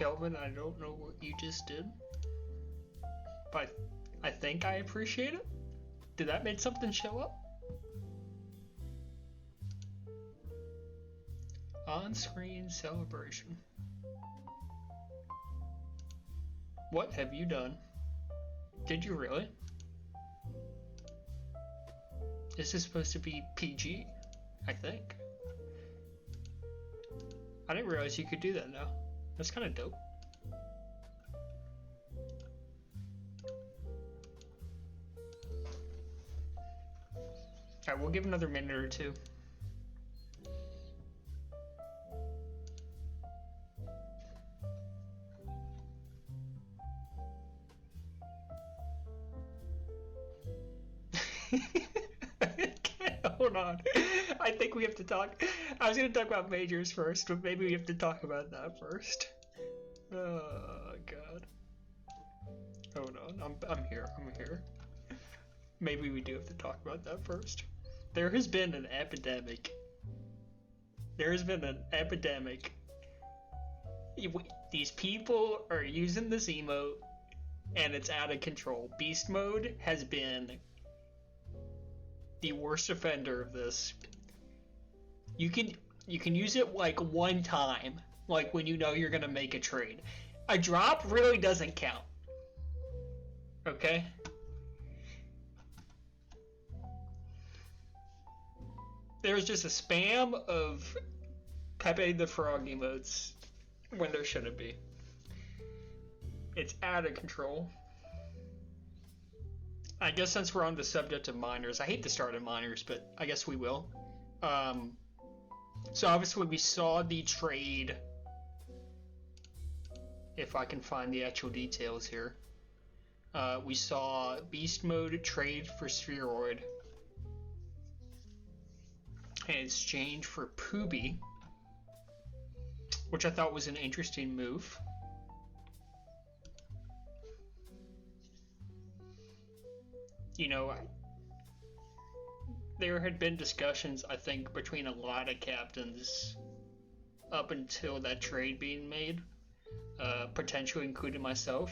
Kelvin, I don't know what you just did, but I think I appreciate it. Did that make something show up? On-screen celebration. What have you done? Did you really? This is supposed to be PG, I think. I didn't realize you could do that now. That's kind of dope. Alright, we'll give another minute or two. Hold on. I think we have to talk. I was going to talk about majors first, but maybe we have to talk about that first. Oh, God. Hold on. I'm here. I'm here. Maybe we do have to talk about that first. There has been an epidemic. There has been an epidemic. These people are using this emote, and it's out of control. Beast mode has been the worst offender of this. You can use it like one time, like when you know you're gonna make a trade. A drop really doesn't count. Okay? There's just a spam of Pepe the Frog emotes when there shouldn't be. It's out of control. I guess since we're on the subject of minors, I hate to start in minors, but I guess we will. So obviously we saw the trade, if I can find the actual details here. We saw Beast Mode trade for Spheroid in exchange for Poobie, which I thought was an interesting move. You know, there had been discussions, I think, between a lot of captains up until that trade being made, potentially including myself,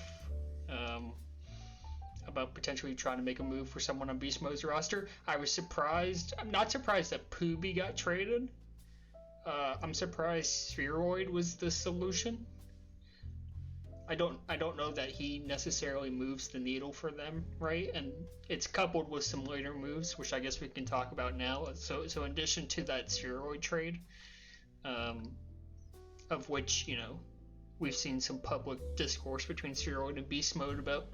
about potentially trying to make a move for someone on Beast Mode's roster. I was surprised. I'm not surprised that Poobie got traded. I'm surprised Spheroid was the solution. I don't know that he necessarily moves the needle for them, right? And it's coupled with some later moves, which I guess we can talk about now. So in addition to that Spheroid trade, of which, you know, we've seen some public discourse between Spheroid and Beast Mode about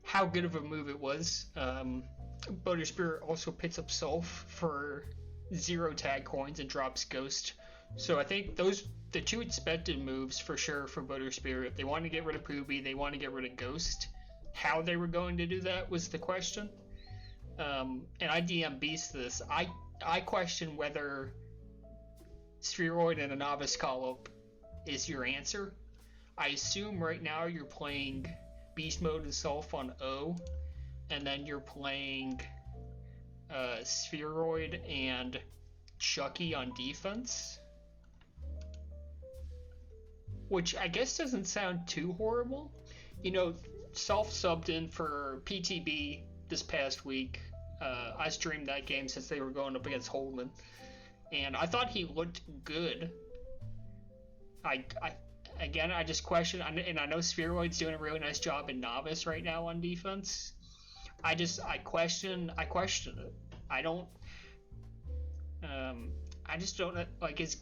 how good of a move it was. Boater Spirit also picks up Sulph for 0 tag coins and drops Ghost. So I think the two expected moves for sure for Boater Spirit. They wanted to get rid of Poobie, they wanted to get rid of Ghost. How they were going to do that was the question. And I DM Beast this. I question whether Spheroid and a Novice Call-Up is your answer. I assume right now you're playing Beast Mode and Sulph on O, and then you're playing Spheroid and Chucky on defense, which I guess doesn't sound too horrible. You know, Sulph subbed in for PTB this past week. I streamed that game since they were going up against Holman, and I thought he looked good. I just question, and I know Spheroid's doing a really nice job in Novice right now on defense. I question it. I just don't know, like, is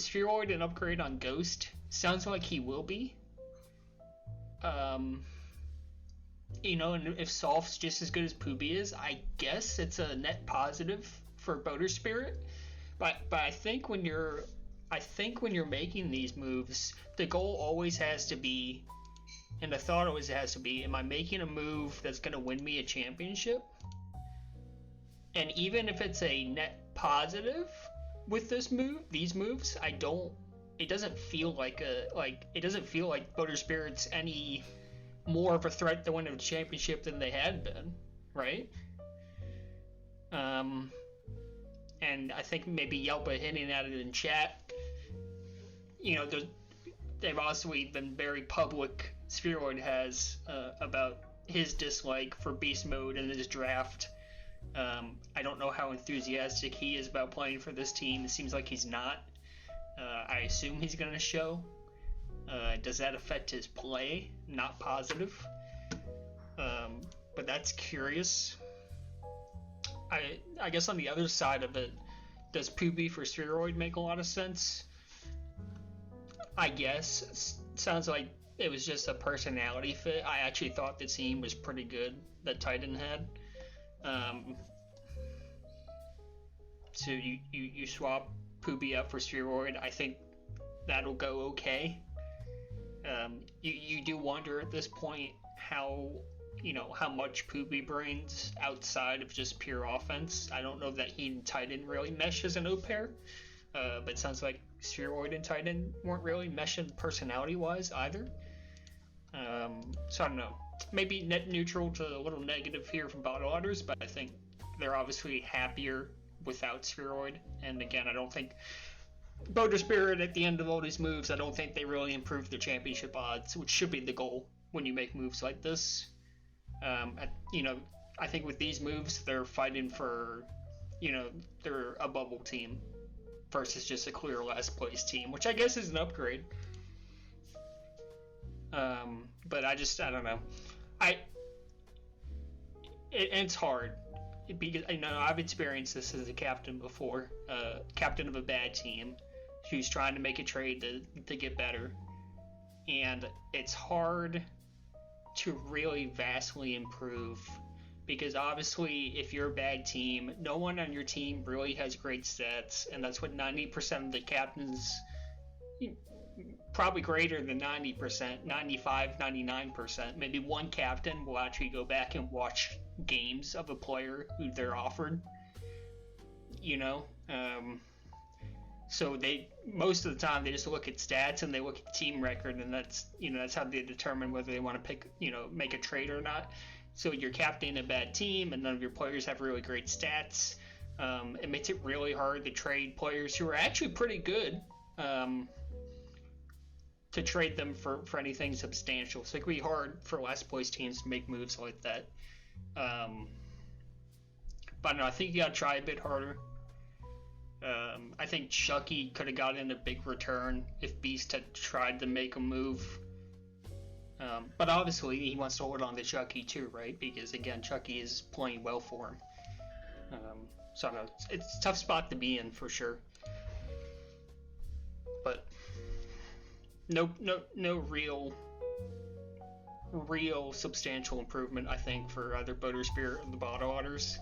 Spheroid an upgrade on Ghost? Sounds like he will be. You know, and if Sulph's just as good as Poobie is, I guess it's a net positive for Boater Spirit. But I think when you're making these moves, the goal always has to be, and the thought always has to be, am I making a move that's going to win me a championship? And even if it's a net positive with these moves, it doesn't feel like Boater Spirit's any more of a threat to win a championship than they had been, right? And I think maybe Yelpa hinting at it in chat. You know, they've also been very public. Spheroid has about his dislike for beast mode in his draft. I don't know how enthusiastic he is about playing for this team. It seems like he's not. I assume he's going to show. Does that affect his play? Not positive. But that's curious. I guess on the other side of it, does Poopy for Spheroid make a lot of sense? I guess. Sounds like it was just a personality fit. I actually thought the team was pretty good that Titan had. So you swap Poopy up for Spheroid. I think that'll go okay. You do wonder at this point how much Poopy brings outside of just pure offense. I don't know that he and Titan really mesh as an O pair, but it sounds like Spheroid and Titan weren't really meshing personality-wise either. So I don't know. Maybe net neutral to a little negative here from bottle otters, but I think they're obviously happier without Spheroid. And again, I don't think Boulder Spirit at the end of all these moves, I don't think they really improved their championship odds, which should be the goal when you make moves like this. I think with these moves, they're fighting for, they're a bubble team versus just a clear last place team, which I guess is an upgrade. But I don't know. It's hard because I've experienced this as a captain before, captain of a bad team who's trying to make a trade to get better, and it's hard to really vastly improve because obviously if you're a bad team, no one on your team really has great stats, and that's what 90% of the captains, probably greater than 90%, 95, 99%, maybe one captain will actually go back and watch games of a player who they're offered, so they most of the time they just look at stats and they look at team record, and that's how they determine whether they want to make a trade or not. So you're captaining a bad team and none of your players have really great stats. It makes it really hard to trade players who are actually pretty good, to trade them for anything substantial. So it can be hard for last place teams to make moves like that. But no, I think you gotta try a bit harder. I think Chucky could have gotten a big return if Beast had tried to make a move. But obviously he wants to hold on to Chucky too, right? Because again, Chucky is playing well for him. So I don't know, it's a tough spot to be in for sure. But no real substantial improvement, I think, for either Boulder Spirit or the Bottle Otters.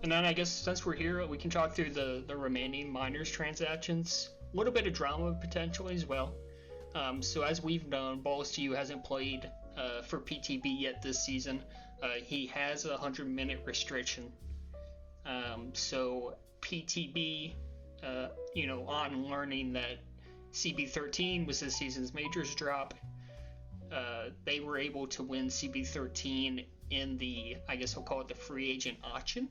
And then I guess since we're here, we can talk through the remaining minors transactions. A little bit of drama potentially as well. So as we've known, Balls to You hasn't played for PTB yet this season. He has a 100-minute restriction. So PTB, on learning that CB13 was this season's majors drop, they were able to win CB13 in the, I guess I'll call it the free agent auction,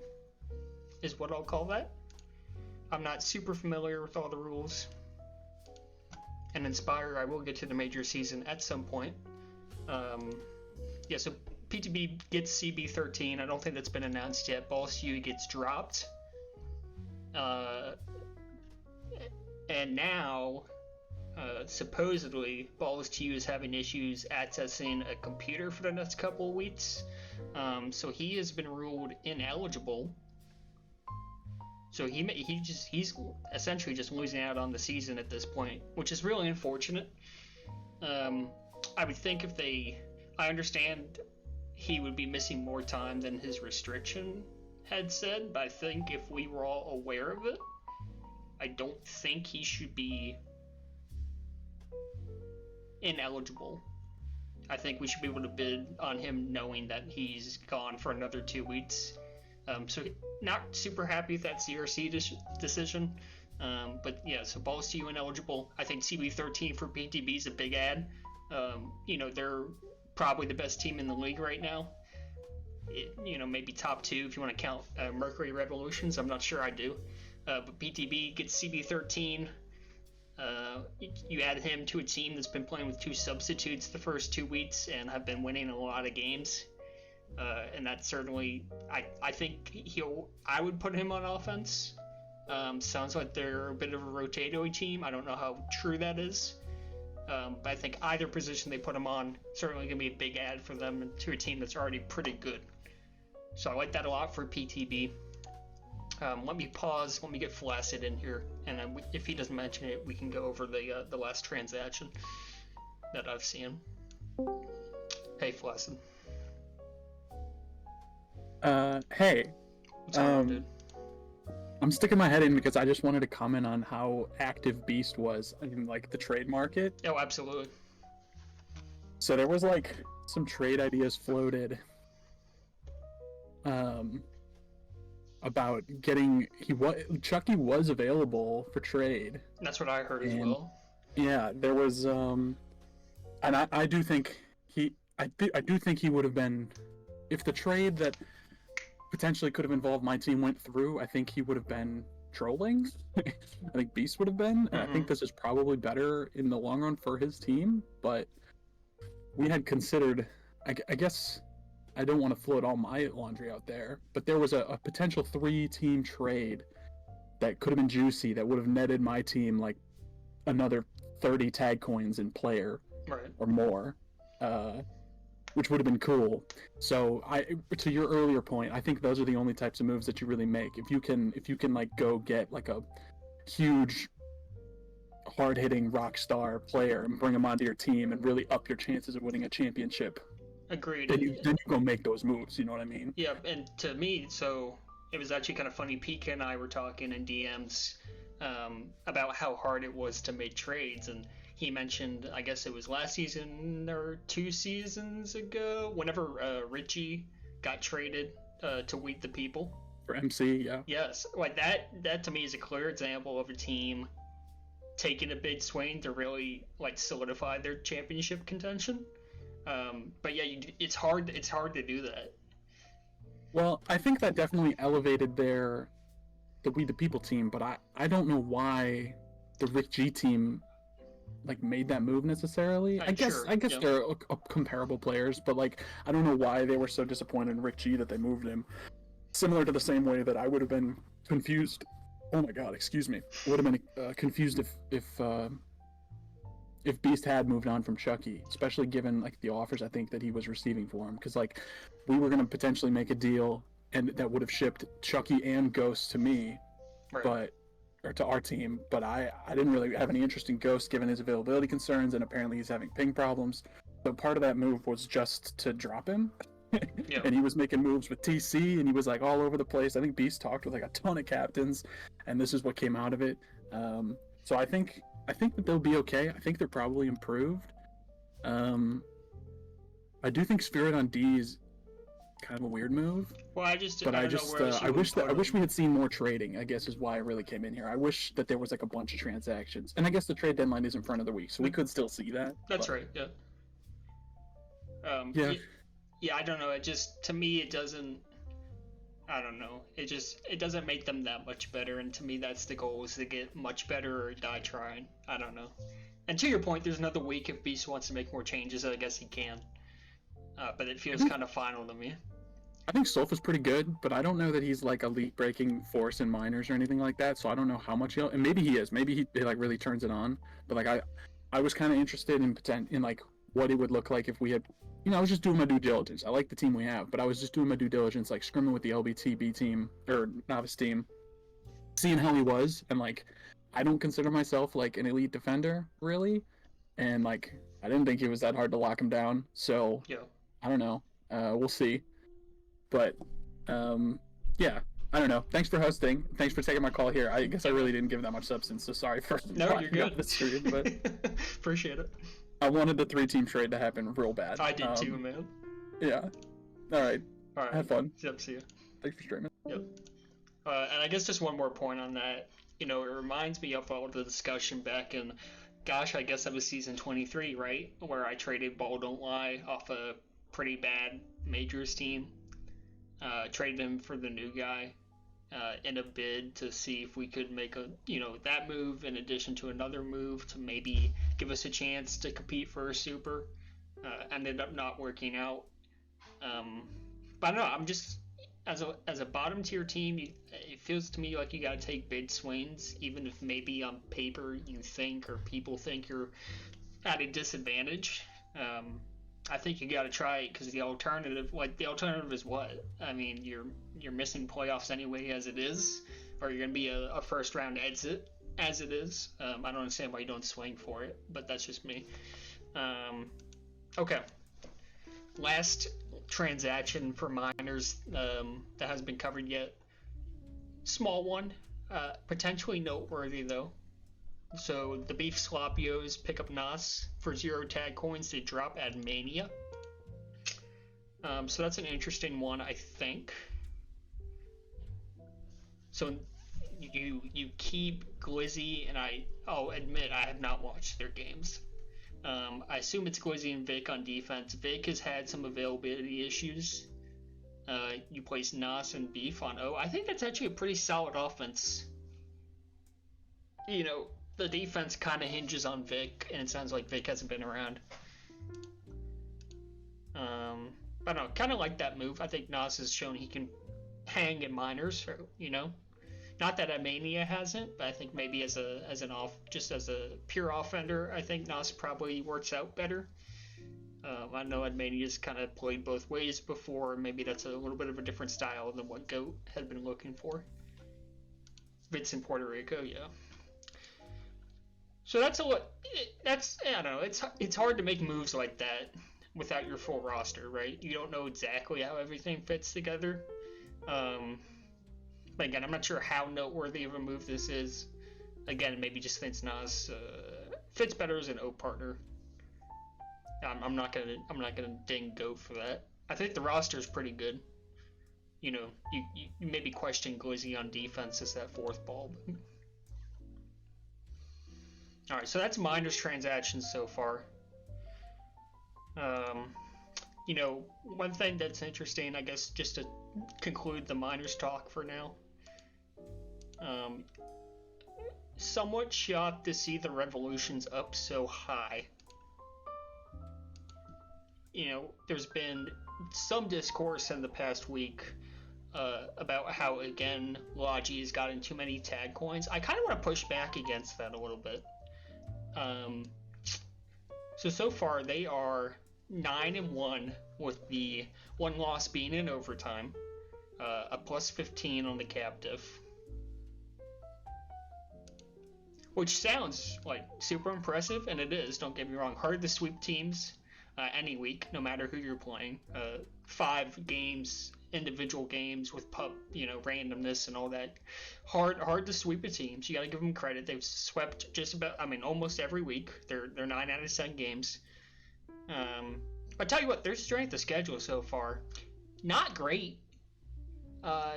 is what I'll call that. I'm not super familiar with all the rules. And Inspire, I will get to the major season at some point. So PTB gets CB13. I don't think that's been announced yet. Balls to You gets dropped. And now, supposedly, Balls to You is having issues accessing a computer for the next couple of weeks. So he has been ruled ineligible. So he's essentially just losing out on the season at this point, which is really unfortunate. I would think I understand he would be missing more time than his restriction had said, but I think if we were all aware of it, I don't think he should be ineligible. I think we should be able to bid on him knowing that he's gone for another 2 weeks. So not super happy with that CRC decision. But yeah, so Balls to You ineligible. I think CB13 for PTB is a big ad. They're probably the best team in the league right now. maybe top 2 if you want to count Mercury Revolutions. I'm not sure I do. But PTB gets CB13. You add him to a team that's been playing with 2 substitutes the first 2 weeks and have been winning a lot of games. And that's certainly, I think I would put him on offense. Sounds like they're a bit of a rotatory team. I don't know how true that is. But I think either position they put him on certainly going to be a big add for them to a team that's already pretty good. So I like that a lot for PTB. Let me pause. Let me get Flaccid in here, and then if he doesn't mention it, we can go over the last transaction that I've seen. Hey, Flaccid. Hey. What's going on, dude? I'm sticking my head in because I just wanted to comment on how active Beast was in like the trade market. Oh, absolutely. So there was like some trade ideas floated. About getting Chucky was available for trade. That's what I heard as well. Yeah, there was and I do think I do think he would have been, if the trade that potentially could have involved my team went through, I think he would have been trolling. I think Beast would have been, and I think this is probably better in the long run for his team, but we had considered, I guess I don't want to float all my laundry out there, but there was a potential 3-team trade that could have been juicy that would have netted my team like another 30 tag coins in player, right, or more, which would have been cool. So to your earlier point, I think those are the only types of moves that you really make. If you can like go get like a huge hard-hitting rock star player and bring him onto your team and really up your chances of winning a championship. Agreed. Then you go make those moves, you know what I mean? Yeah, and to me, so it was actually kind of funny. Pika and I were talking in DMs about how hard it was to make trades, and he mentioned, I guess it was last season or 2 seasons ago, whenever Richie got traded to Weed the People. For MC, yeah. Yes, like that to me is a clear example of a team taking a big swing to really like solidify their championship contention. But yeah, it's hard to do that. Well, I think that definitely elevated the We the People team, but I don't know why the Rick G team like made that move necessarily. I guess yeah. They're comparable players, but like I don't know why they were so disappointed in Rick G that they moved him. Similar to the same way that I would have been confused. Oh my God, excuse me. Would have been confused if Beast had moved on from Chucky, especially given like the offers I think that he was receiving for him, because like we were going to potentially make a deal and that would have shipped Chucky and Ghost to me, right, or to our team, but I didn't really have any interest in Ghost given his availability concerns, and apparently he's having ping problems. So part of that move was just to drop him. Yep. And he was making moves with TC, and he was like all over the place. I think Beast talked with like a ton of captains, and this is what came out of it. So I think that they'll be okay. I think they're probably improved. I do think Spirit on D is kind of a weird move. Well, I wish we had seen more trading, I guess is why I really came in here. I wish that there was like a bunch of transactions. And I guess the trade deadline is in front of the week, so we could still see that. That's right, yeah. Yeah, I don't know. It just, to me, it doesn't, I don't know. It doesn't make them that much better, and to me that's the goal, is to get much better or die trying. I don't know. And to your point, there's another week. If Beast wants to make more changes, I guess he can. But it feels kind of final to me. I think Solf is pretty good, but I don't know that he's like a league-breaking force in minors or anything like that, so I don't know how much and maybe he is. Maybe he like really turns it on. But like I was kind of interested in like what it would look like if we had, I was just doing my due diligence. I like the team we have, but I was just doing my due diligence, like scrimming with the LBTB team or novice team, seeing how he was, and like I don't consider myself like an elite defender really, and like I didn't think it was that hard to lock him down. So yeah. I don't know. We'll see. But yeah, I don't know. Thanks for hosting. Thanks for taking my call here. I guess I really didn't give that much substance, so sorry for you're good. The stream, but appreciate it. I wanted the 3-team trade to happen real bad. I did too, man. Yeah. All right. Have fun. Yep. See ya. Thanks for streaming. Yep. And I guess just one more point on that. It reminds me of all the discussion back in, gosh, I guess that was season 23, right? Where I traded Ball Don't Lie off a pretty bad Majors team. traded him for the new guy in a bid to see if we could make that move in addition to another move to maybe give us a chance to compete for a super. Ended up not working out. But I don't know. I'm just as a bottom tier team, it feels to me like you got to take big swings, even if maybe on paper you think or people think you're at a disadvantage. I think you got to try it because the alternative is what? I mean, you're missing playoffs anyway as it is, or you're gonna be a first round exit as it is. I don't understand why you don't swing for it, but that's just me. Okay. Last transaction for minors that hasn't been covered yet. Small one, potentially noteworthy though. So the Beef Slopios pick up Nas for 0 tag coins. They drop at Mania. So that's an interesting one, I think. So you keep Glizzy, and I'll admit I have not watched their games. I assume it's Glizzy and Vic on defense. Vic has had some availability issues. You place Nas and Beef on O. I think that's actually a pretty solid offense. The defense kind of hinges on Vic, and it sounds like Vic hasn't been around. I don't know, kind of like that move. I think Nas has shown he can hang in minors, Not that Mania hasn't, but I think maybe as a pure offender, I think Nas probably works out better. I know Mania's kind of played both ways before. Maybe that's a little bit of a different style than what Goat had been looking for. Vince in Puerto Rico, yeah. So I don't know. It's hard to make moves like that without your full roster, right? You don't know exactly how everything fits together. But again, I'm not sure how noteworthy of a move this is. Again, maybe just thinks Nas fits better as an O partner. I'm not gonna ding Goat for that. I think the roster is pretty good. You maybe question Glizzy on defense as that fourth bulb. All right, so that's minors transactions so far. One thing that's interesting, I guess, just to conclude the minors talk for now. Somewhat shocked to see the Revolutions up so high. There's been some discourse in the past week about how, again, Logi has gotten too many tag coins. I kind of want to push back against that a little bit. So far they are 9-1 with the one loss being in overtime, a plus 15 on the captive, which sounds like super impressive, and it is. Don't get me wrong. Hard to sweep teams any week, no matter who you're playing. 5 games, individual games with randomness and all that. Hard to sweep a team. So you got to give them credit. They've swept almost every week. They're 9 out of 10 games. I tell you what, their strength of schedule so far, not great.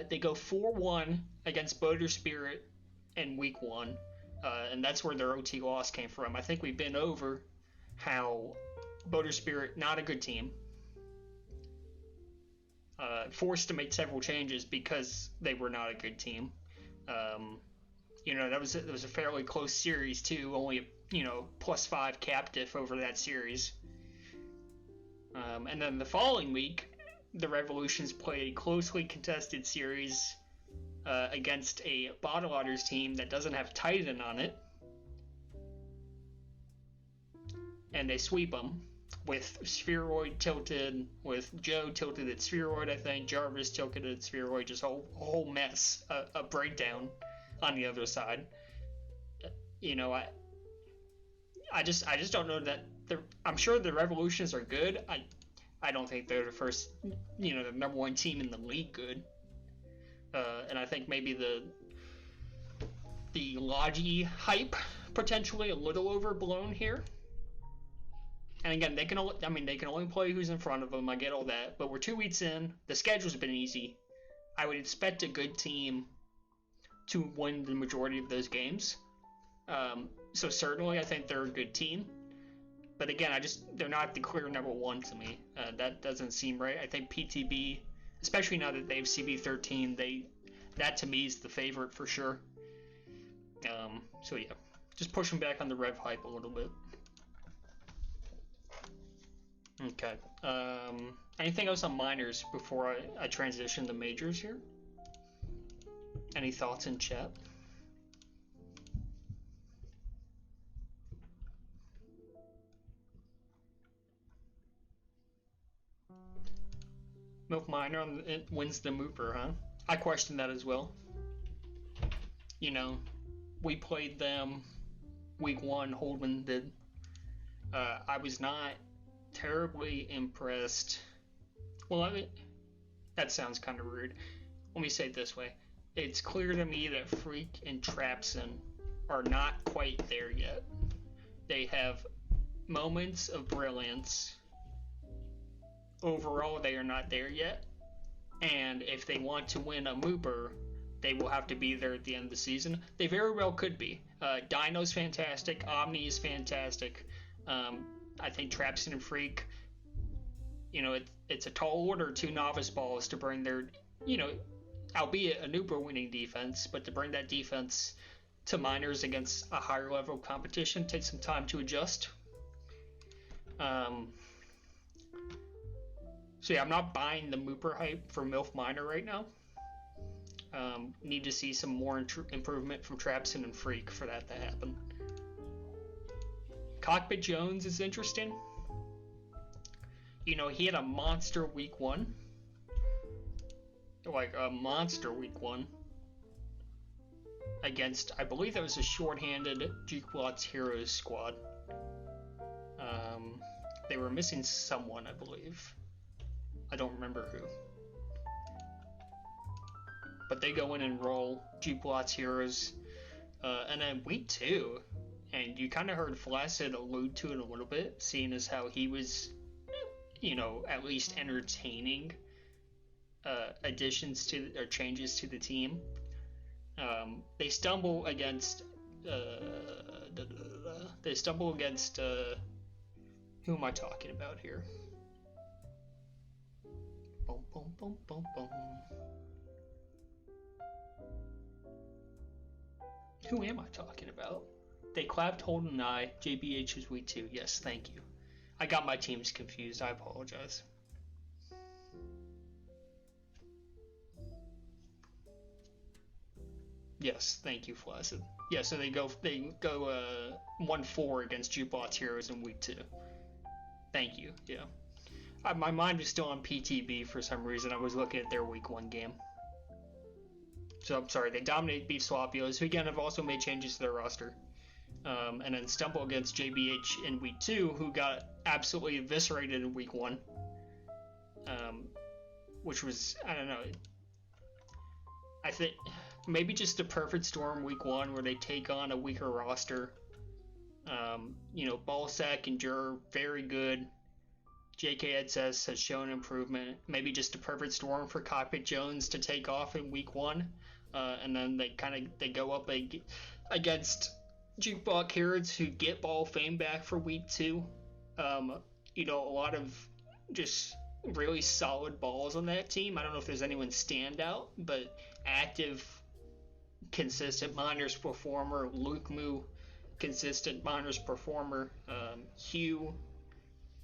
They go 4-1 against Boulder Spirit in week 1, and that's where their OT loss came from. I think we've been over how Boulder Spirit, not a good team, forced to make several changes because they were not a good team. That was a fairly close series too. Only +5 cap diff over that series. And then the following week, the Revolutions played a closely contested series against a Bottle Otters team that doesn't have Titan on it, and they sweep them. With Spheroid tilted, with Joe tilted at Spheroid, I think, Jarvis tilted at Spheroid, just a whole mess, a breakdown on the other side. I just don't know that I'm sure the Revolutions are good. I don't think they're the first, the number 1 team in the league good. And I think maybe the Logi hype potentially a little overblown here. And again, they can only play who's in front of them. I get all that, but we're 2 weeks in. The schedule's been easy. I would expect a good team to win the majority of those games. So certainly, I think they're a good team. But again, they're not the clear number 1 to me. That doesn't seem right. I think PTB especially now that they have CB13. That to me is the favorite for sure. So yeah, just pushing back on the Rev hype a little bit. Okay. Anything else on minors before I transition to majors here? Any thoughts in chat? Milk Minor wins the Mooper, huh? I questioned that as well. You know, we played them week 1, Holdman did. I was not terribly impressed. Well, I mean, that sounds kind of rude. Let me say it this way. It's clear to me that Freak and Trapson are not quite there yet. They have moments of brilliance. Overall, they are not there yet. And if they want to win a Mooper, they will have to be there at the end of the season. They very well could be. Dino's fantastic. Omni is fantastic. I think Trapson and Freak, you know, it's a tall order, 2 novice balls to bring their, you know, albeit a Nooper winning defense, but to bring that defense to minors against a higher level competition takes some time to adjust. So yeah, I'm not buying the Mooper hype for MILF Minor right now. Need to see some more improvement from Trapson and Freak for that to happen. Cockpit Jones is interesting. You know, he had a monster week 1. Like a monster week 1. Against, I believe that was a shorthanded Jukeblott's Heroes squad. They were missing someone, I believe. I don't remember who. But they go in and roll Jukeblott's Heroes. And then week 2, and you kind of heard Flaccid allude to it a little bit, seeing as how he was, you know, at least entertaining additions to or changes to the team. They stumble against who am I talking about here? Boom, boom, boom, boom, boom. Who am I talking about? They clapped Holden and I. JBH was week 2. Yes, thank you. I got my teams confused. I apologize. Yes, thank you, Flaccid. Yeah, so they go 1-4 against Jukeblott's Heroes in week 2. Thank you. Yeah, my mind was still on PTB for some reason. I was looking at their week 1 game. So I'm sorry. They dominate Beef Swapios, who again have also made changes to their roster. And then stumble against JBH in week 2, who got absolutely eviscerated in week 1. Which was, I don't know. I think maybe just a perfect storm week 1 where they take on a weaker roster. You know, Ballsack and Jur, very good. JK Edsess has shown improvement. Maybe just a perfect storm for Cockpit Jones to take off in week 1. And then they go up against Jukeblott's Heroes, who get Ball of Fame back for week 2. You know, a lot of just really solid balls on that team. I don't know if there's anyone standout, but active, consistent minors performer. Luke Moo, consistent minors performer. Hugh,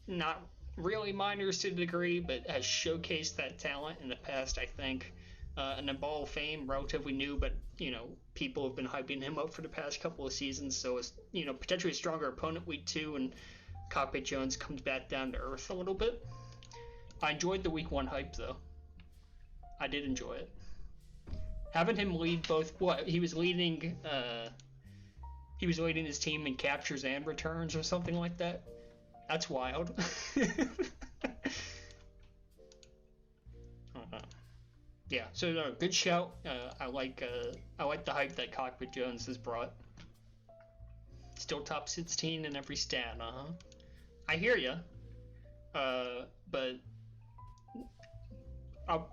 not really minors to the degree, but has showcased that talent in the past, I think. And then Ball of Fame, relatively new, but, you know, people have been hyping him up for the past couple of seasons, so it's, you know, potentially a stronger opponent week 2, and Cockpit Jones comes back down to earth a little bit. I enjoyed the week 1 hype, though. I did enjoy it. Having him lead both, he was leading his team in captures and returns or something like that. That's wild. Yeah, so good shout. I like the hype that Cockpit Jones has brought. Still top 16 in every stat, I hear ya. But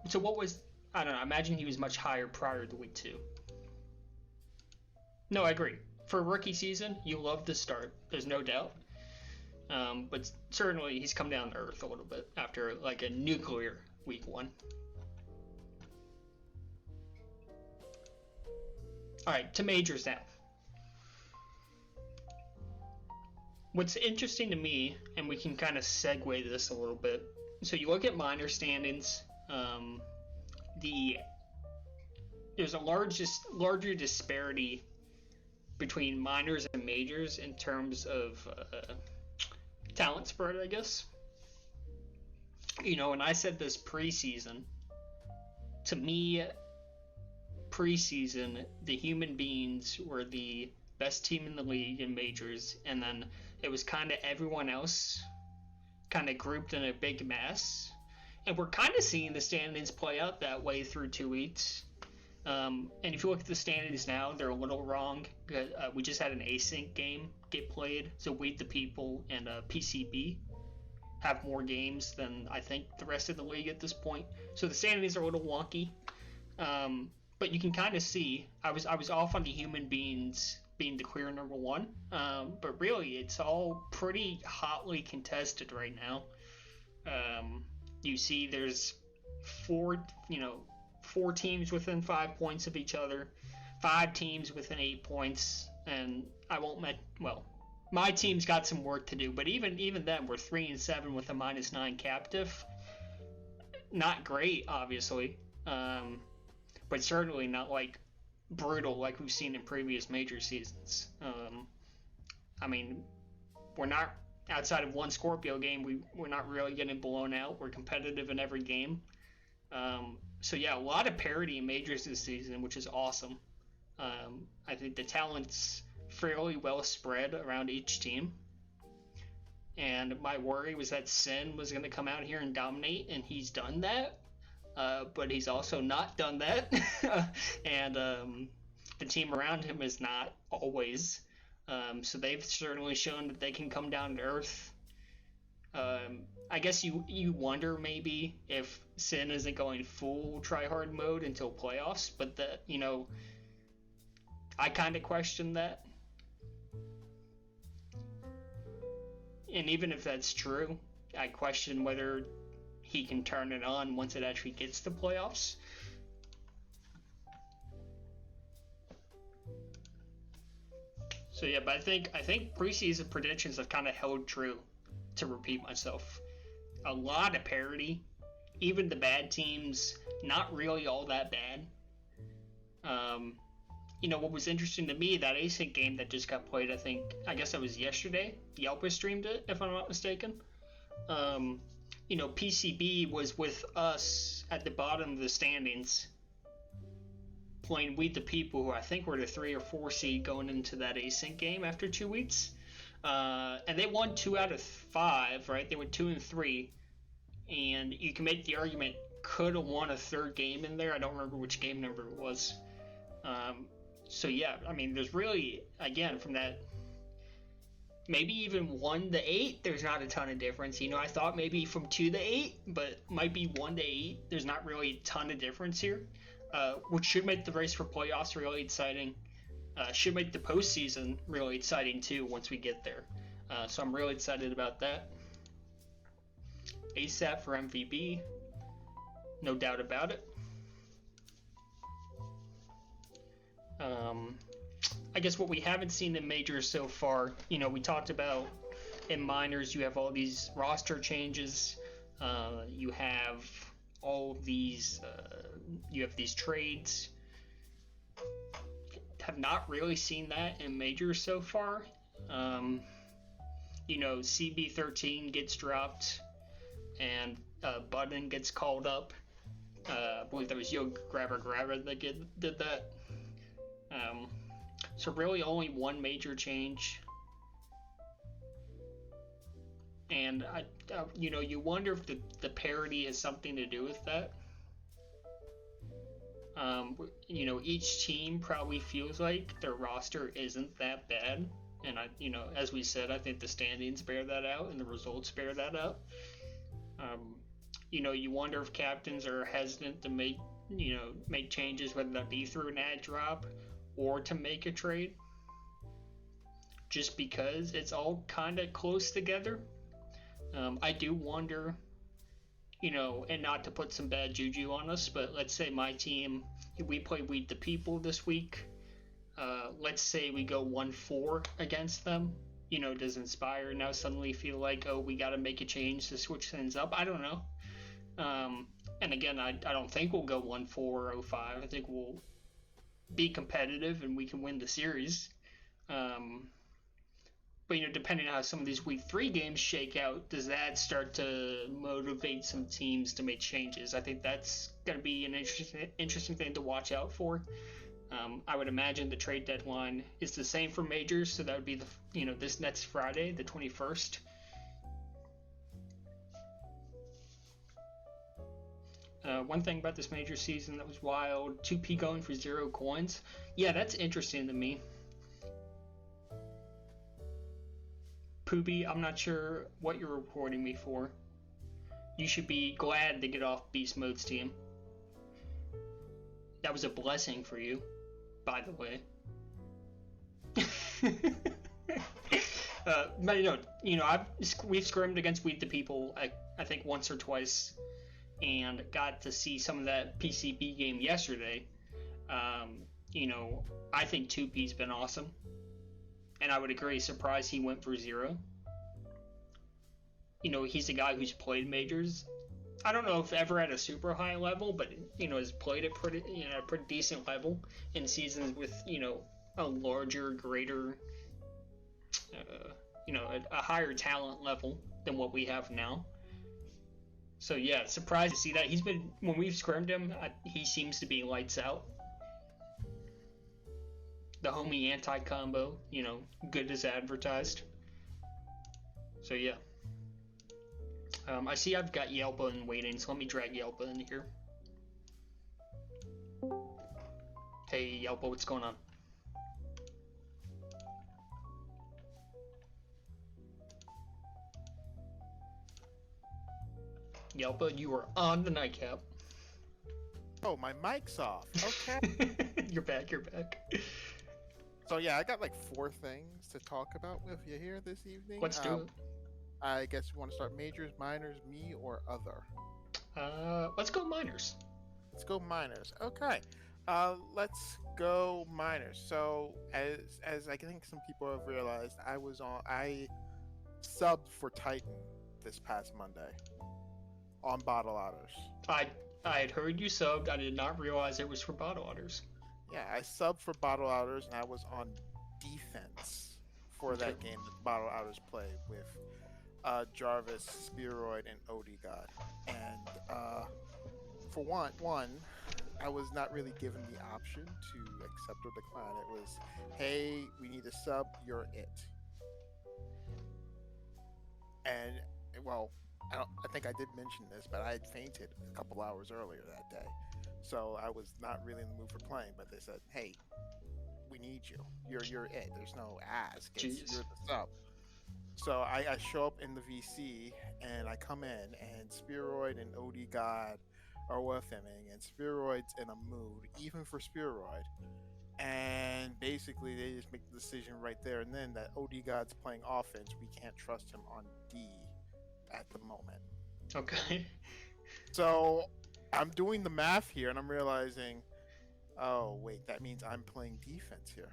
so what was, I don't know, I imagine he was much higher prior to week 2. No, I agree. For rookie season, you love the start. There's no doubt. But certainly he's come down to earth a little bit after like a nuclear week 1. All right, to majors now. What's interesting to me, and we can kind of segue this a little bit. So you look at minor standings. The There's a larger disparity between minors and majors in terms of talent spread, I guess. And I said this preseason. To me, preseason, the human beings were the best team in the league in majors, and then it was kind of everyone else kind of grouped in a big mess. And we're kind of seeing the standings play out that way through 2 weeks. And if you look at the standings now, they're a little wrong. We just had an async game get played, so We the People and PCB have more games than I think the rest of the league at this point. So the standings are a little wonky. But you can kind of see I was off on the human beings being the clear number one. But really, it's all pretty hotly contested right now. You see, there's four teams within 5 points of each other, 5 teams within 8 points, and my team's got some work to do. But even then, we're 3-7 with a -9 captive. Not great, obviously, but certainly not like brutal like we've seen in previous major seasons. I mean, we're not outside of one Scorpio game. We're not really getting blown out. We're competitive in every game. So yeah, a lot of parity in majors this season, which is awesome. I think the talent's fairly well spread around each team. And my worry was that Sin was going to come out here and dominate, and he's done that. But he's also not done that. And the team around him is not always. So they've certainly shown that they can come down to earth. I guess you wonder maybe if Sin isn't going full tryhard mode until playoffs, but I kind of question that. And even if that's true, I question whether he can turn it on once it actually gets to playoffs. So yeah, but I think preseason predictions have kind of held true. To repeat myself, a lot of parity. Even the bad teams, not really all that bad. What was interesting to me, that async game that just got played, I guess that was yesterday. Yelp streamed it, if I'm not mistaken. PCB was with us at the bottom of the standings, playing We the People, who I think were the 3 or 4 seed going into that async game after 2 weeks. And they won 2 out of 5, right? They were 2-3, and you can make the argument could have won a third game in there. I don't remember which game number it was. So yeah, I mean, there's really, again, from that maybe even 1-8, there's not a ton of difference. I thought maybe from 2-8, but might be 1-8. There's not really a ton of difference here, which should make the race for playoffs really exciting. Should make the postseason really exciting too once we get there. So I'm really excited about that. ASAP for MVP, no doubt about it. I guess what we haven't seen in majors so far, we talked about in minors, you have all these roster changes. You have all these, you have these trades. Have not really seen that in majors so far. CB13 gets dropped and Button gets called up. I believe that was Yo Grabber that did that. So really only one major change. And you wonder if the parity has something to do with that. Each team probably feels like their roster isn't that bad, and as we said, I think the standings bear that out and the results bear that out. You wonder if captains are hesitant to make changes, whether that be through an ad drop or to make a trade, just because it's all kind of close together. I do wonder, and not to put some bad juju on us, but let's say my team, we play We the People this week. let's say we go 1-4 against them, does Inspire now suddenly feel like, oh, we got to make a change to switch things up? I don't know. And again, I don't think we'll go 1-4 or 0-5. I think we'll be competitive and we can win the series. But depending on how some of these week 3 games shake out, does that start to motivate some teams to make changes? I think that's going to be an interesting thing to watch out for. I would imagine the trade deadline is the same for majors, so that would be this next Friday, the 21st. One thing about this major season that was wild: 2P going for 0 coins. Yeah, that's interesting to me. Poopy, I'm not sure what you're reporting me for. You should be glad to get off Beast Mode's team. That was a blessing for you, by the way. We've scrimmed against Weed the People, I think once or twice, and got to see some of that PCB game yesterday. I think 2P's been awesome. And I would agree, surprised he went for 0. He's a guy who's played majors. I don't know if ever at a super high level, but has played at pretty a pretty decent level in seasons with a larger, greater, a higher talent level than what we have now. So yeah, surprised to see that. When we've scrimmed him, he seems to be lights out. The homie anti-combo, good as advertised. So yeah. I see I've got Yelpa in waiting, so let me drag Yelpa in here. Hey Yelpa, what's going on? Yelpa, you are on the Nightcap. Oh, my mic's off. Okay. You're back. So yeah, I got like 4 things to talk about with you here this evening. Let's do it. I guess you want to start majors, minors, me, or other? Let's go minors. Let's go minors. Okay. Let's go minors. So as I think some people have realized, I subbed for Titan this past Monday on Bottle Otters. I had heard you subbed. I did not realize it was for Bottle Otters. Yeah, I subbed for Bottle Otters, and I was on defense for that game that Bottle Otters played with Jarvis, Spheroid, and OD-God. And for one, I was not really given the option to accept or decline. It was, hey, we need a sub, you're it. And, well, I think I did mention this, but I had fainted a couple hours earlier that day. So I was not really in the mood for playing, but they said, hey, we need you. You're it. There's no ask. You're the sub. So I show up in the VC, and I come in, and Spheroid and OD-God are WFMing, and Spheroid's in a mood, even for Spheroid. And basically, they just make the decision right there and then that OD-God's playing offense. We can't trust him on D at the moment. Okay. So I'm doing the math here, and I'm realizing, oh, wait, that means I'm playing defense here.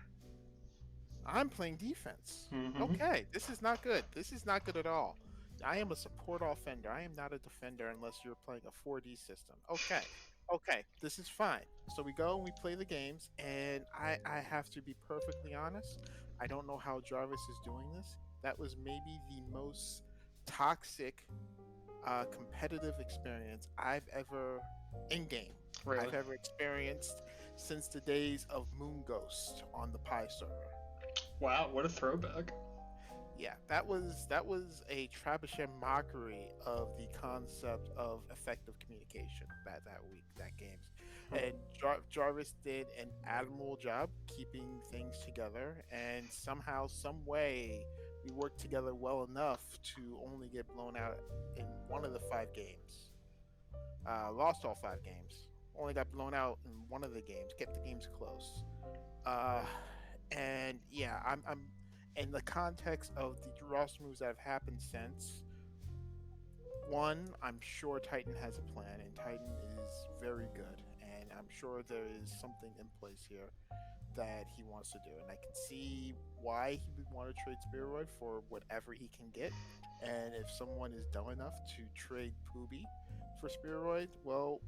I'm playing defense. Mm-hmm. Okay, this is not good. This is not good at all. I am a support offender. I am not a defender unless you're playing a 4D system. Okay, this is fine. So we go and we play the games, and I have to be perfectly honest. I don't know how Jarvis is doing this. That was maybe the most toxic competitive experience I've ever in-game. Really? I've ever experienced since the days of Moon Ghost on the Pi server. Wow, what a throwback. Yeah, that was a trebuchet mockery of the concept of effective communication that week, that games. And Jarvis did an admirable job keeping things together, and somehow, some way, we worked together well enough to only get blown out in one of the 5 games. Lost all 5 games. Only got blown out in one of the games. Kept the games close. And yeah, I'm in the context of the roster moves that have happened since. One, I'm sure Titan has a plan, and Titan is very good, and I'm sure there is something in place here that he wants to do, and I can see why he would want to trade Spearoid for whatever he can get. And if someone is dumb enough to trade Poobie for Spearoid, well,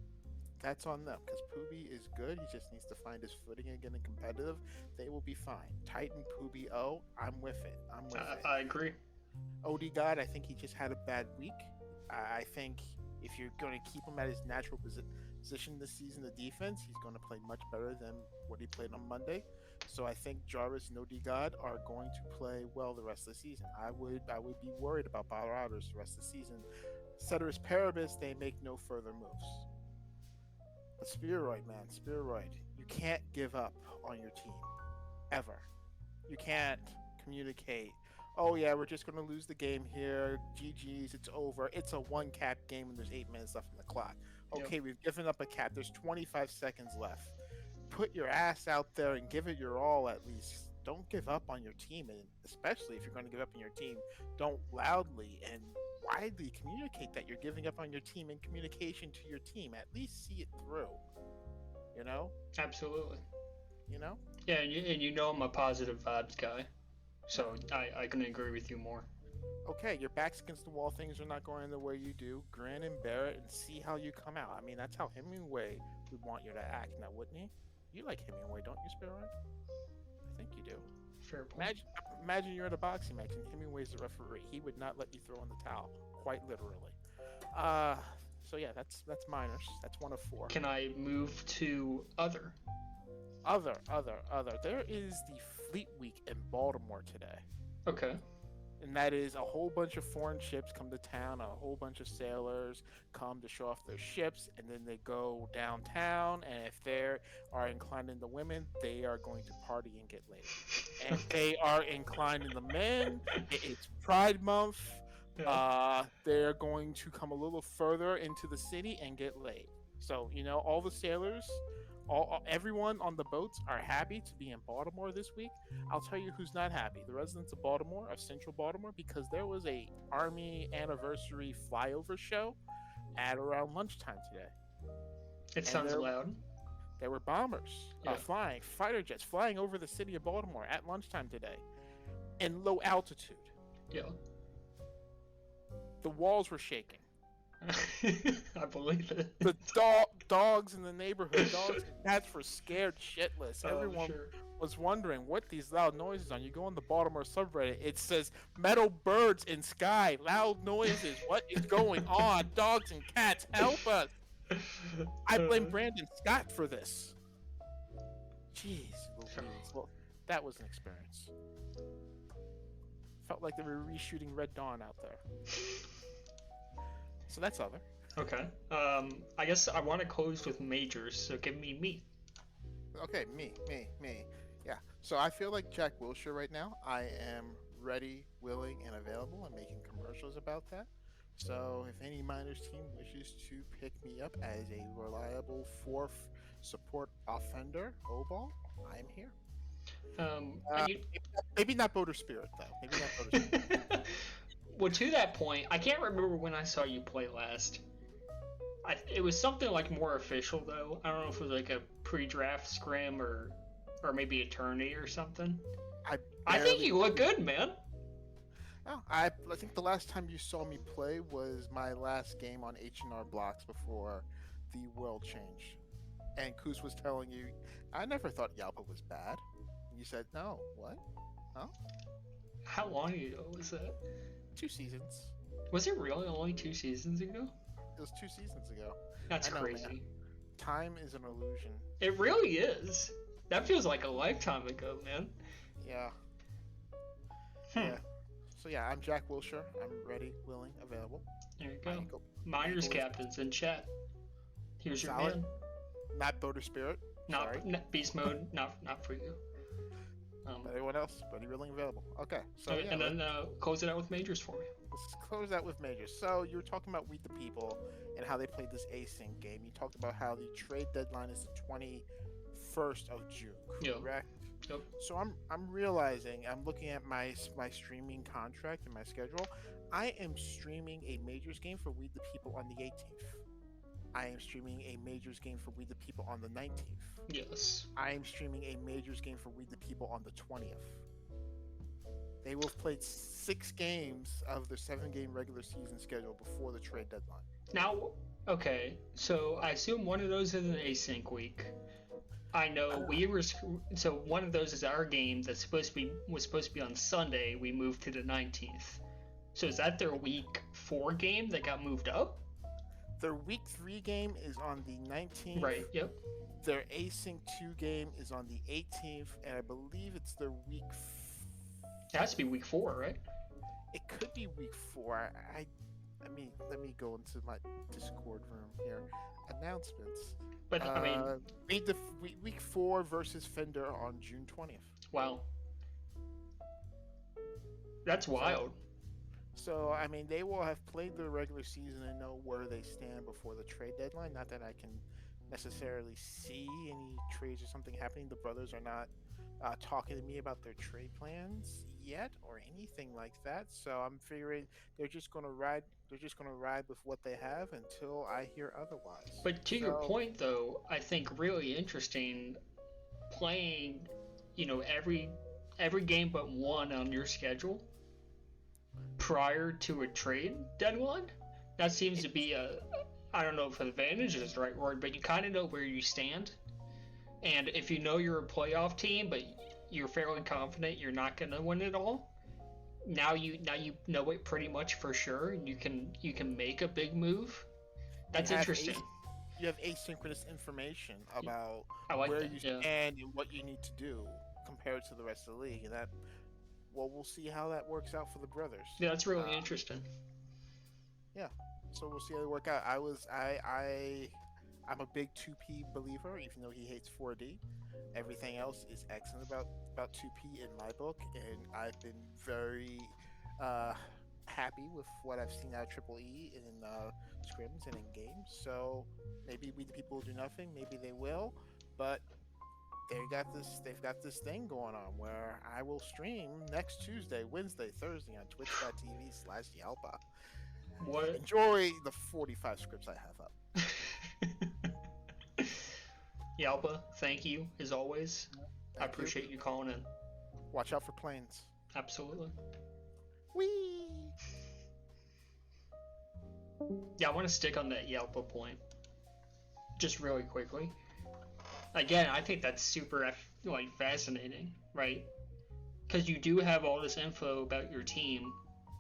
that's on them because Poobie is good. He just needs to find his footing again and competitive. They will be fine. Titan Poobie O, I'm with it. I'm with it. I agree. OD God, I think he just had a bad week. I think if you're going to keep him at his natural position this season, the defense, he's going to play much better than what he played on Monday. So I think Jarvis and OD God are going to play well the rest of the season. I would be worried about Balaraders the rest of the season. Ceteris Paribus, they make no further moves. But Spearoid, man, Spearoid, you can't give up on your team. Ever. You can't communicate, oh yeah, we're just going to lose the game here. GG's, it's over. It's a one-cap game and there's 8 minutes left on the clock. Okay, Yep. We've given up a cap. There's 25 seconds left. Put your ass out there and give it your all at least. Don't give up on your team, and especially if you're going to give up on your team, don't loudly and widely communicate that you're giving up on your team and communication to your team. At least see it through. You know? Absolutely. You know? Yeah, and you know I'm a positive vibes guy, so I couldn't agree with you more. Okay, your back's against the wall, things are not going the way you do. Grin and bear it and see how you come out. I mean, that's how Hemingway would want you to act, now wouldn't he? You like Hemingway, don't you, Spearrun? I think you do. Fair point. Imagine you're at a boxing match and Hemingway's the referee. He would not let you throw in the towel, quite literally. So yeah, that's minors. That's 1 of 4. Can I move to other? Other. There is the Fleet Week in Baltimore today. Okay. And that is a whole bunch of foreign ships come to town, a whole bunch of sailors come to show off their ships, and then they go downtown, and if they are inclined in the women, they are going to party and get laid. And if they are inclined in the men, it's Pride Month, they're going to come a little further into the city and get laid. So, you know, all the sailors, everyone on the boats are happy to be in Baltimore this week. I'll tell you who's not happy. The residents of Baltimore, of Central Baltimore, because there was a Army anniversary flyover show at around lunchtime today. It sounds loud. There were bombers flying, fighter jets flying over the city of Baltimore at lunchtime today in low altitude. Yeah. The walls were shaking. I believe it. The dogs in the neighborhood, dogs and cats were scared shitless. Everyone was wondering what these loud noises are. You go on the Baltimore subreddit, it says metal birds in sky, loud noises. What is going on? Dogs and cats, help us! I blame Brandon Scott for this. Jeez Louise. Well, that was an experience. Felt like they were reshooting Red Dawn out there. So that's other. Okay. I guess I want to close with majors, so give me meat. Okay, me. Yeah. So I feel like Jack Wilshere right now. I am ready, willing, and available. I'm making commercials about that. So if any minors team wishes to pick me up as a reliable 4th support offender, O-ball, I'm here. Maybe not Boater Spirit, though. Maybe not Boater Spirit. Well, to that point, I can't remember when I saw you play last. It was something like more official, though. I don't know if it was like a pre-draft scrim or maybe a tourney or something. I think you look good, man. Oh, I think the last time you saw me play was my last game on H&R Blocks before the world changed. And Kuz was telling you, I never thought Yalpa was bad. And you said, no, what? Huh? How long ago was that? 2 seasons. Was it really only 2 seasons ago? It was 2 seasons ago. That's I know, crazy. Man. Time is an illusion. It really is. That feels like a lifetime ago, man. Yeah. Yeah. So yeah, I'm Jack Wilshere. I'm ready, willing, available. There you go. Miners captains in chat. Here's your man. Not Boater Spirit. Not beast mode. Not for you. Everyone else, ready, willing, available. Okay. So yeah, and then close it out with majors for me. Let's close out with majors. So you were talking about Weed the People and how they played this async game. You talked about how the trade deadline is the 21st of June. Correct? Yep. So I'm realizing, I'm looking at my streaming contract and my schedule. I am streaming a majors game for Weed the People on the 18th. I am streaming a Majors game for We the People on the 19th. Yes. I am streaming a Majors game for We the People on the 20th. They will have played 6 games of their 7-game regular season schedule before the trade deadline. Now, okay, so I assume one of those is an async week. I know so one of those is our game that's was supposed to be on Sunday. We moved to the 19th. So is that their week 4 game that got moved up? Their week 3 game is on the 19th. Right. Yep. Their async 2 game is on the 18th, and I believe it's their week. It has to be week 4, right? It could be week 4. I mean, let me go into my Discord room here. Announcements. But I mean, week 4 versus Fender on June 20th. Wow. That's wild. So, I mean, they will have played the regular season and know where they stand before the trade deadline. Not that I can necessarily see any trades or something happening. The brothers are not talking to me about their trade plans yet or anything like that. So I'm figuring they're just going to ride. They're just going to ride with what they have until I hear otherwise. But to your point, though, I think really interesting playing, every game but one on your schedule prior to a trade deadline. That seems to be I don't know if advantage is the right word, but you kind of know where you stand. And if you know you're a playoff team, but you're fairly confident you're not going to win it all, now you know it pretty much for sure, and you can make a big move. That's interesting. You have asynchronous information about like where that, you stand and what you need to do compared to the rest of the league, and we'll see how that works out for the brothers. Yeah, that's really interesting. Yeah, so we'll see how they work out. I'm a big 2P believer, even though he hates 4D. Everything else is excellent about 2P in my book, and I've been very happy with what I've seen out of Triple E in scrims and in games. So maybe We the People will do nothing, maybe they will, but they've got this thing going on where I will stream next Tuesday, Wednesday, Thursday on twitch.tv/Yalpa. What? Enjoy the 45 scripts I have up. Yalpa, thank you as always. I appreciate you calling in. Watch out for planes. Absolutely. Whee! Yeah, I want to stick on that Yalpa point just really quickly. Again, I think that's super fascinating, right? Because you do have all this info about your team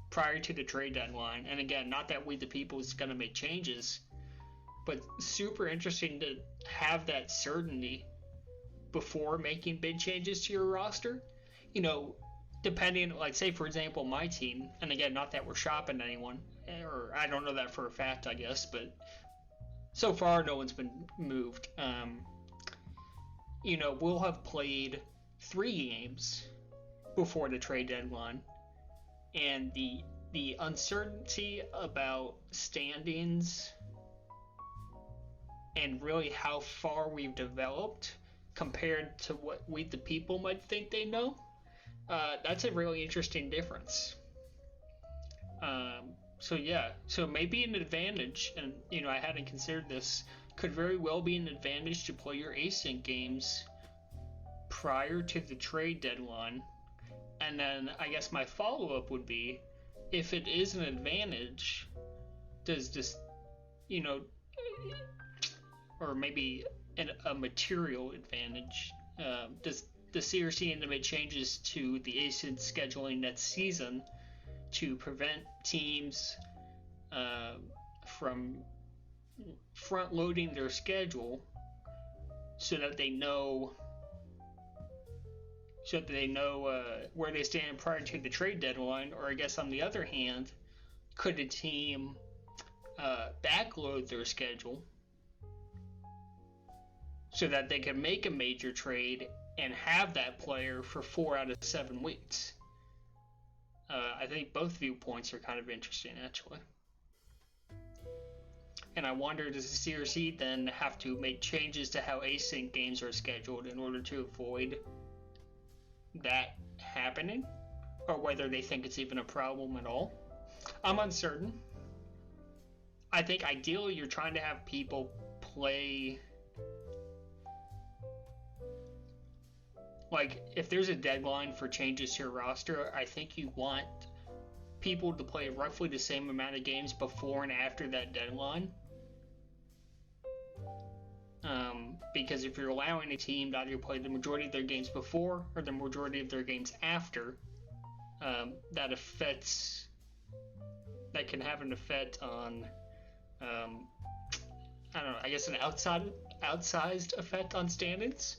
prior to the trade deadline, and again, not that We the People is going to make changes, but super interesting to have that certainty before making big changes to your roster. Depending, say for example, my team, and again, not that we're shopping anyone, or I don't know that for a fact, I guess, but so far no one's been moved. We'll have played 3 games before the trade deadline, and the uncertainty about standings and really how far we've developed compared to what We the People might think they know, that's a really interesting difference. So maybe an advantage, and I hadn't considered this, could very well be an advantage to play your async games prior to the trade deadline. And then I guess my follow-up would be, if it is an advantage, does this, or maybe a material advantage, does the CRC need to make changes to the async scheduling next season to prevent teams from front-loading their schedule so that they know where they stand prior to the trade deadline? Or I guess on the other hand, could a team backload their schedule so that they can make a major trade and have that player for 4 out of 7 weeks? I think both viewpoints are kind of interesting, actually. And I wonder, does the CRC then have to make changes to how async games are scheduled in order to avoid that happening? Or whether they think it's even a problem at all? I'm uncertain. I think ideally you're trying to have people play. Like, if there's a deadline for changes to your roster, I think you want people to play roughly the same amount of games before and after that deadline. Because if you're allowing a team to either play the majority of their games before or the majority of their games after, that can have an effect on, I don't know, I guess an outsized effect on standings.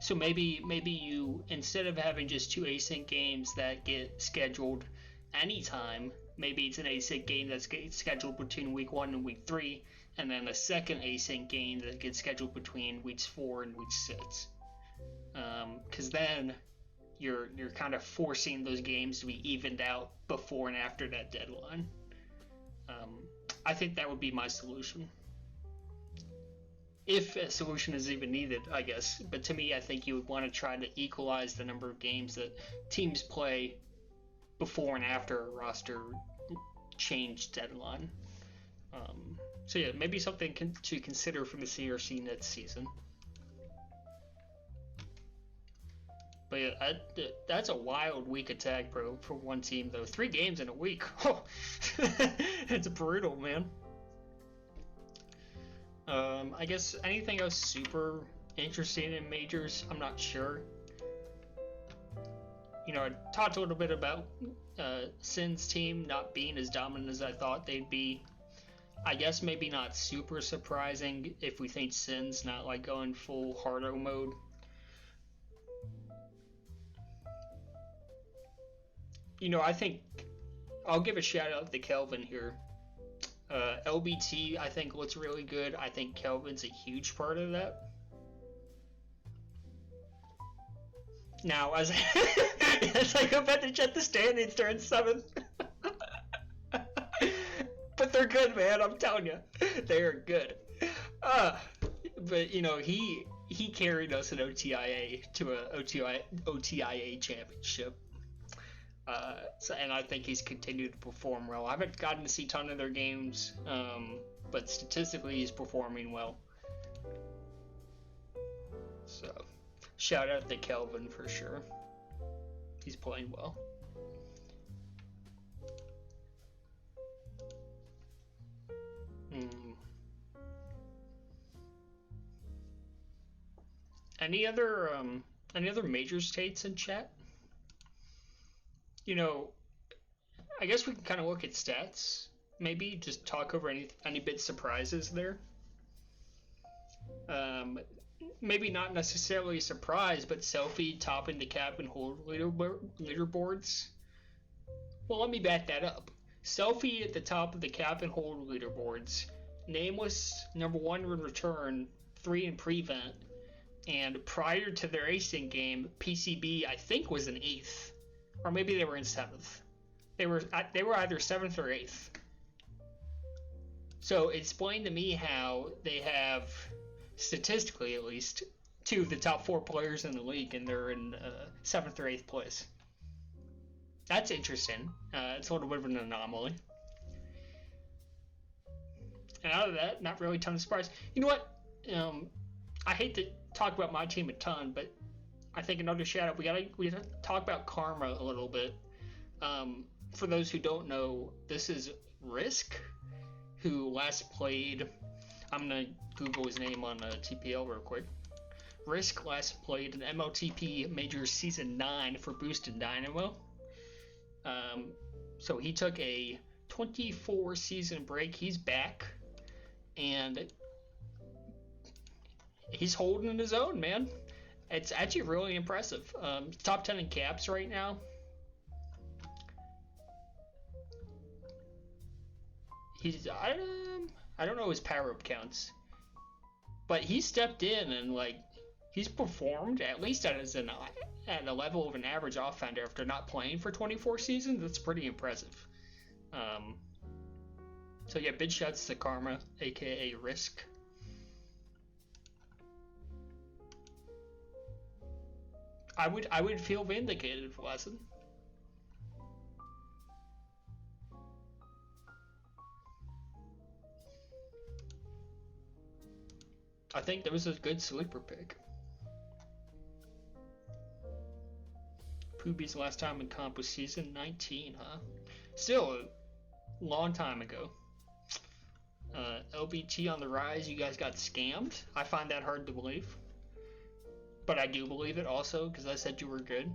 So maybe you, instead of having just 2 async games that get scheduled anytime, maybe it's an async game that's scheduled between week 1 and week 3, and then a second async game that gets scheduled between weeks 4 and week 6. Because then you're kind of forcing those games to be evened out before and after that deadline. I think that would be my solution. If a solution is even needed, I guess. But to me, I think you would want to try to equalize the number of games that teams play before and after a roster change deadline. So yeah, maybe something to consider for the CRC next season. But yeah, that's a wild week of Tag Pro for one team, though. 3 games in a week. Oh, it's brutal, man. I guess anything else super interesting in majors, I'm not sure. You know, I talked a little bit about Sin's team not being as dominant as I thought they'd be. I guess maybe not super surprising if we think Sin's not like going full hardo mode. You know, I think I'll give a shout out to Kelvin here. LBT, I think, looks really good. I think Kelvin's a huge part of that. Now, as I go back to check the standings, they're in 7th. But they're good, man. I'm telling you, they are good. But you know, he carried us in OTIA to a OTIA championship. And I think he's continued to perform well. I haven't gotten to see a ton of their games, but statistically he's performing well. So, shout out to Kelvin for sure. He's playing well. Any other major states in chat? You know, I guess we can kind of look at stats. Maybe just talk over any bit surprises there. Maybe not necessarily a surprise, but Selfie topping the cap and hold leaderboards. Well, let me back that up. Selfie at the top of the cap and hold leaderboards. Nameless, number 1 in return, 3 in prevent. And prior to their async game, PCB, I think, was in 8th. Or maybe they were in 7th. They were either 7th or 8th. So explain to me how they have, statistically at least, 2 of the top 4 players in the league, and they're in 7th or 8th place. That's interesting. It's a little bit of an anomaly. And out of that, not really a ton of surprise. You know what? I hate to talk about my team a ton, but I think another shout out, we gotta talk about Karma a little bit. For those who don't know, this is Risk, who last played. I'm gonna Google his name on TPL real quick. Risk last played an MLTP Major Season 9 for Boosted Dynamo. So he took a 24 season break. He's back, and he's holding his own, man. It's actually really impressive. Top 10 in caps right now. He's I don't know his power up counts, but he stepped in and like he's performed at least at a level of an average offender after not playing for 24 seasons. That's pretty impressive. So yeah, big shouts to Karma, aka Risk. I would feel vindicated if it wasn't. I think that was a good sleeper pick. Poobie's last time in comp was season 19, huh? Still a long time ago. LBT on the rise, you guys got scammed. I find that hard to believe. But I do believe it also, because I said you were good.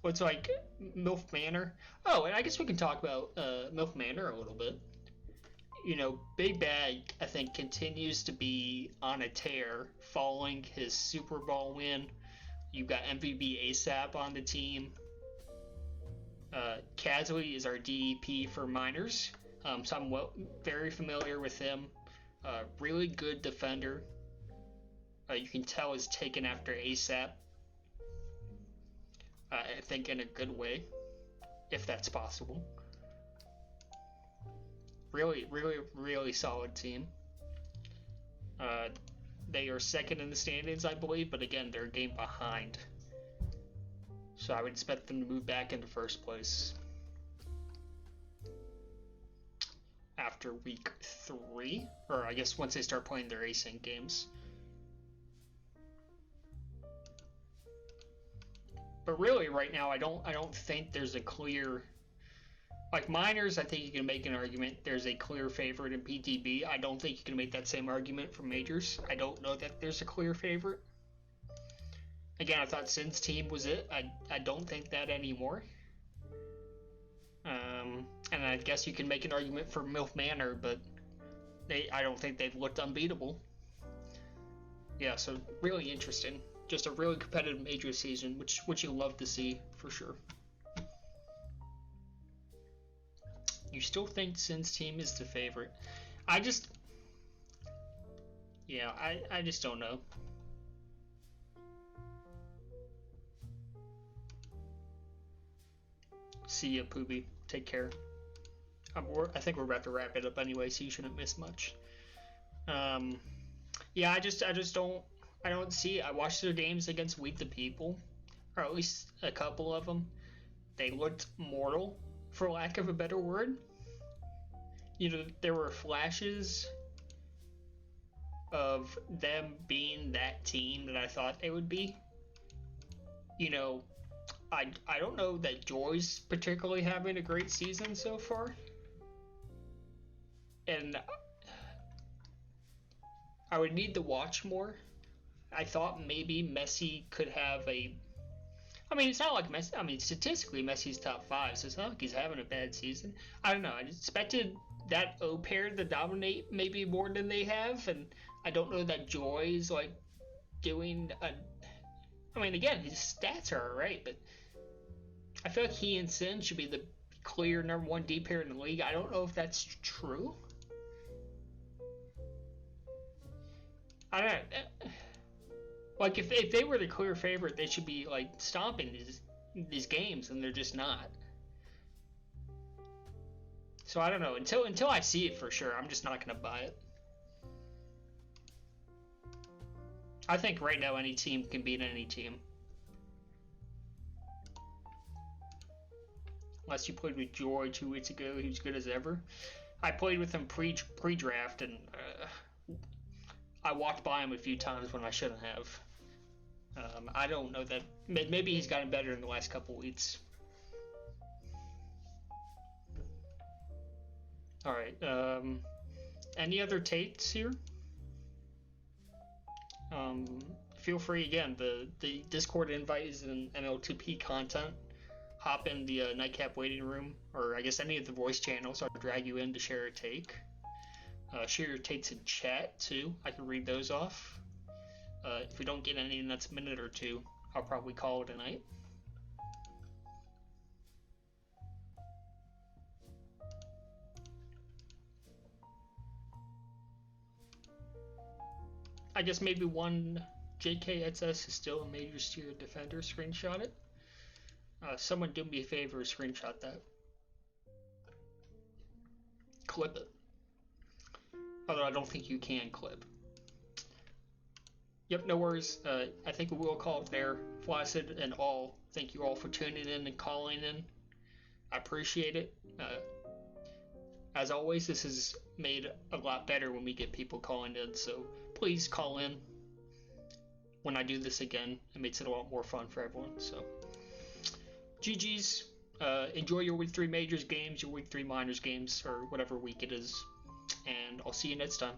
What's like MILF Manor? Oh, and I guess we can talk about MILF Manor a little bit. You know, Big Bag, I think, continues to be on a tear following his Super Bowl win. You've got MVB ASAP on the team. Casley is our DEP for minors, so I'm very familiar with him. Really good defender. You can tell is taken after ASAP. I think in a good way, if that's possible. Really, really, really solid team. They are second in the standings, I believe, but again, they're a game behind. So I would expect them to move back into first place after week 3, or I guess once they start playing their async games. But really, right now, I don't think there's a clear, like minors. I think you can make an argument there's a clear favorite in PTB. I don't think you can make that same argument for majors. I don't know that there's a clear favorite. Again, I thought Sin's team was it. I don't think that anymore. And I guess you can make an argument for MILF Manor, but I don't think they've looked unbeatable. Yeah, so really interesting. Just a really competitive major season, which you love to see for sure. You still think Sin's team is the favorite? I just don't know. See ya, Poobie. Take care. I think we're about to wrap it up anyway, so you shouldn't miss much. Yeah, I just don't see. I watched their games against Week the People, or at least a couple of them. They looked mortal, for lack of a better word. You know, there were flashes of them being that team that I thought they would be. You know, I don't know that Joy's particularly having a great season so far. And I would need to watch more. I thought maybe Messi could have a... I mean, it's not like Messi... I mean, statistically, Messi's top 5, so it's not like he's having a bad season. I don't know. I expected that O pair to dominate maybe more than they have, and I don't know that Joy's, like, doing a... I mean, again, his stats are alright, but I feel like he and Sin should be the clear number 1 D pair in the league. I don't know if that's true. I don't know. Like, if they were the clear favorite, they should be, like, stomping these games, and they're just not. So I don't know. Until I see it for sure, I'm just not going to buy it. I think right now any team can beat any team. Unless you played with Joy 2 weeks ago, he was good as ever. I played with him pre-draft, and I walked by him a few times when I shouldn't have. I don't know that... Maybe he's gotten better in the last couple weeks. Alright, any other takes here? Feel free, again, the Discord invite is in ML2P content. Hop in the Nightcap waiting room, or I guess any of the voice channels. I'll drag you in to share a take. Share your takes in chat, too. I can read those off. If we don't get any in the next minute or two, I'll probably call it a night. I guess maybe one JKXS is still a major tier defender. Screenshot it. Someone do me a favor, screenshot that. Clip it. Although I don't think you can clip. Yep, no worries. I think we will call it there. Flaccid and all, thank you all for tuning in and calling in. I appreciate it. as always, this is made a lot better when we get people calling in, so please call in when I do this again. It makes it a lot more fun for everyone. So GG's. Enjoy your week 3 majors games, your week 3 minors games, or whatever week it is, and I'll see you next time.